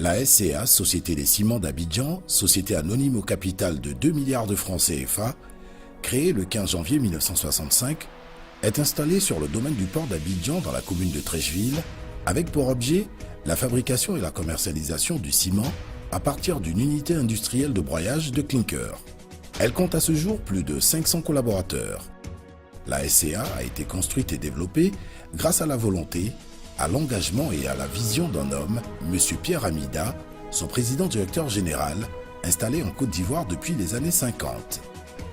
La SCA, Société des Ciments d'Abidjan, société anonyme au capital de 2 milliards de francs CFA, créée le 15 janvier 1965, est installée sur le domaine du port d'Abidjan dans la commune de Treichville, avec pour objet la fabrication et la commercialisation du ciment à partir d'une unité industrielle de broyage de clinker. Elle compte à ce jour plus de 500 collaborateurs. La SCA a été construite et développée grâce à la volonté, à l'engagement et à la vision d'un homme, M. Pierre Amida, son président-directeur général, installé en Côte d'Ivoire depuis les années 50.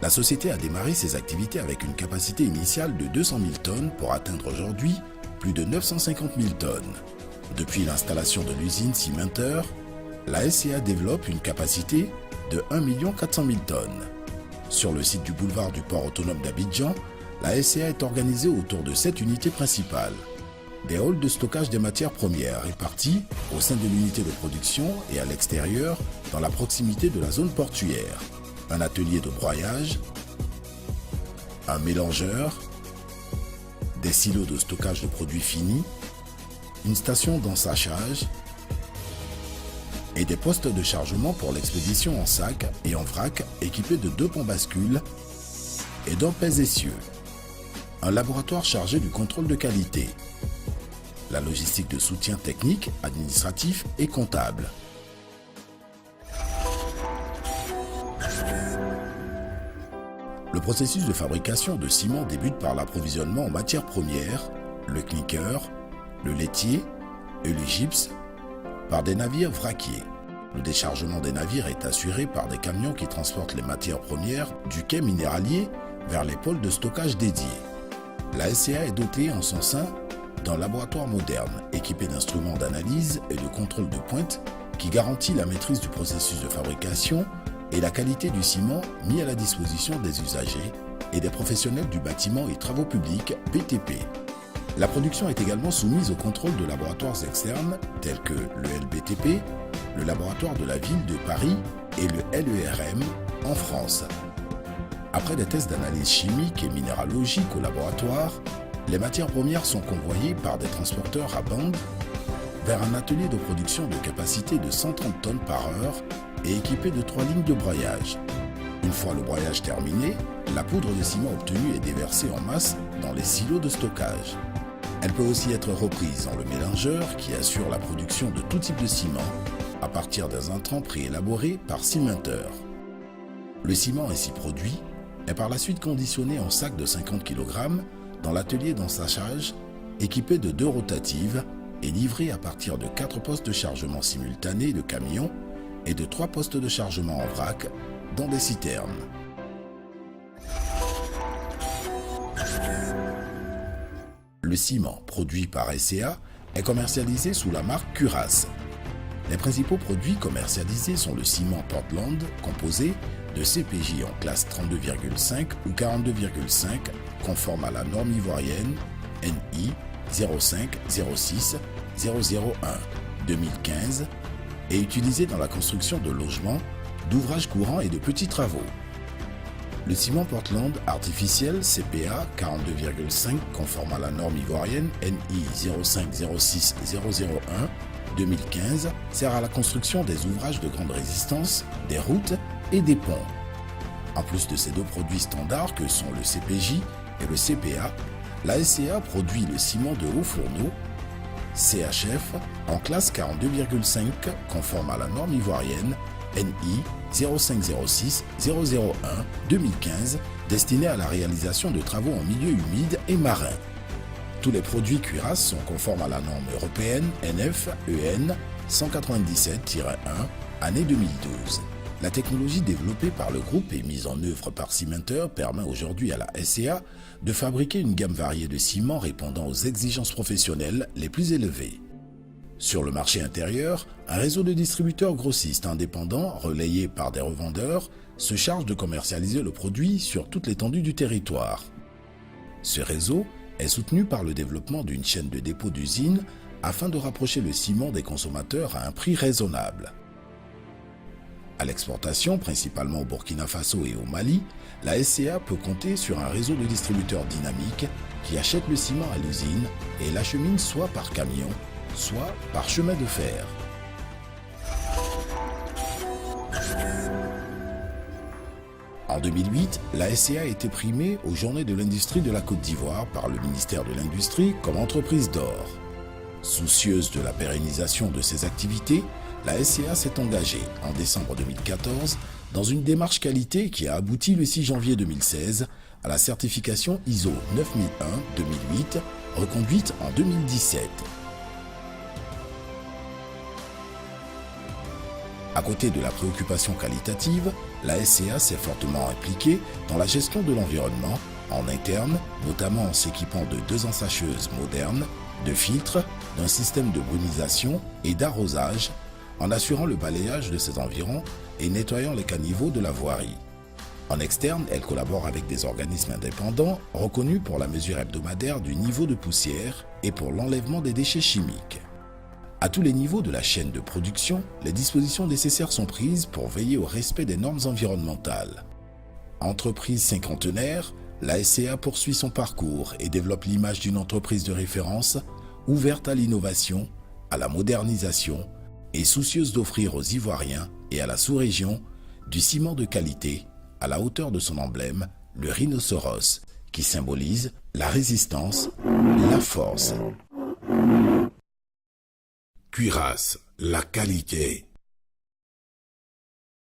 La société a démarré ses activités avec une capacité initiale de 200 000 tonnes pour atteindre aujourd'hui plus de 950 000 tonnes. Depuis l'installation de l'usine Cimenteur, la SCA développe une capacité de 1 400 000 tonnes. Sur le site du boulevard du port autonome d'Abidjan, la SCA est organisée autour de 7 unités principales. Des halls de stockage des matières premières répartis au sein de l'unité de production et à l'extérieur dans la proximité de la zone portuaire. Un atelier de broyage, un mélangeur, des silos de stockage de produits finis, une station d'ensachage et des postes de chargement pour l'expédition en sac et en vrac équipés de 2 ponts bascules et d'un pèse-essieux. Un laboratoire chargé du contrôle de qualité. La logistique de soutien technique, administratif et comptable. Le processus de fabrication de ciment débute par l'approvisionnement en matières premières, le clinker, le laitier et le gypse, par des navires vraquiers. Le déchargement des navires est assuré par des camions qui transportent les matières premières du quai minéralier vers les pôles de stockage dédiés. La SCA est dotée en son sein d'un laboratoire moderne, équipé d'instruments d'analyse et de contrôle de pointe qui garantit la maîtrise du processus de fabrication et la qualité du ciment mis à la disposition des usagers et des professionnels du bâtiment et travaux publics BTP. La production est également soumise au contrôle de laboratoires externes tels que le LBTP, le laboratoire de la ville de Paris et le LERM en France. Après des tests d'analyse chimique et minéralogique au laboratoire, les matières premières sont convoyées par des transporteurs à bande vers un atelier de production de capacité de 130 tonnes par heure et équipé de 3 lignes de broyage. Une fois le broyage terminé, la poudre de ciment obtenue est déversée en masse dans les silos de stockage. Elle peut aussi être reprise dans le mélangeur qui assure la production de tout type de ciment à partir des intrants préélaborés par Cimenteur. Le ciment ainsi produit est par la suite conditionné en sacs de 50 kg dans l'atelier d'ensachage équipé de 2 rotatives et livré à partir de 4 postes de chargement simultanés de camions et de 3 postes de chargement en vrac dans des citernes. Le ciment produit par SCA est commercialisé sous la marque Curace. Les principaux produits commercialisés sont le ciment Portland composé de CPJ en classe 32,5 ou 42,5 conforme à la norme ivoirienne NI 0506 001 2015 et utilisé dans la construction de logements, d'ouvrages courants et de petits travaux. Le ciment Portland artificiel CPA 42,5 conforme à la norme ivoirienne NI 0506 001 2015 sert à la construction des ouvrages de grande résistance, des routes et des ponts. En plus de ces 2 produits standards que sont le CPJ et le CPA, la SCA produit le ciment de haut fourneau CHF en classe 42,5 conforme à la norme ivoirienne NI 0506 001 2015 destiné à la réalisation de travaux en milieu humide et marin. Tous les produits Curace sont conformes à la norme européenne NF EN 197-1 année 2012. La technologie développée par le groupe et mise en œuvre par Cimenteur permet aujourd'hui à la SCA de fabriquer une gamme variée de ciments répondant aux exigences professionnelles les plus élevées. Sur le marché intérieur, un réseau de distributeurs grossistes indépendants, relayés par des revendeurs, se charge de commercialiser le produit sur toute l'étendue du territoire. Ce réseau est soutenu par le développement d'une chaîne de dépôt d'usines afin de rapprocher le ciment des consommateurs à un prix raisonnable. À l'exportation, principalement au Burkina Faso et au Mali, la SCA peut compter sur un réseau de distributeurs dynamiques qui achètent le ciment à l'usine et l'achemine soit par camion, soit par chemin de fer. En 2008, la SCA a été primée aux Journées de l'industrie de la Côte d'Ivoire par le ministère de l'Industrie comme entreprise d'or. Soucieuse de la pérennisation de ses activités, la SCA s'est engagée en décembre 2014 dans une démarche qualité qui a abouti le 6 janvier 2016 à la certification ISO 9001-2008, reconduite en 2017. À côté de la préoccupation qualitative, la SCA s'est fortement impliquée dans la gestion de l'environnement, en interne, notamment en s'équipant de 2 ensacheuses modernes, de filtres, d'un système de brunisation et d'arrosage, en assurant le balayage de ses environs et nettoyant les caniveaux de la voirie. En externe, elle collabore avec des organismes indépendants reconnus pour la mesure hebdomadaire du niveau de poussière et pour l'enlèvement des déchets chimiques. À tous les niveaux de la chaîne de production, les dispositions nécessaires sont prises pour veiller au respect des normes environnementales. Entreprise cinquantenaire, la SCA poursuit son parcours et développe l'image d'une entreprise de référence, ouverte à l'innovation, à la modernisation et soucieuse d'offrir aux Ivoiriens et à la sous-région du ciment de qualité à la hauteur de son emblème, le rhinocéros, qui symbolise la résistance, la force. Cuirasse, la qualité.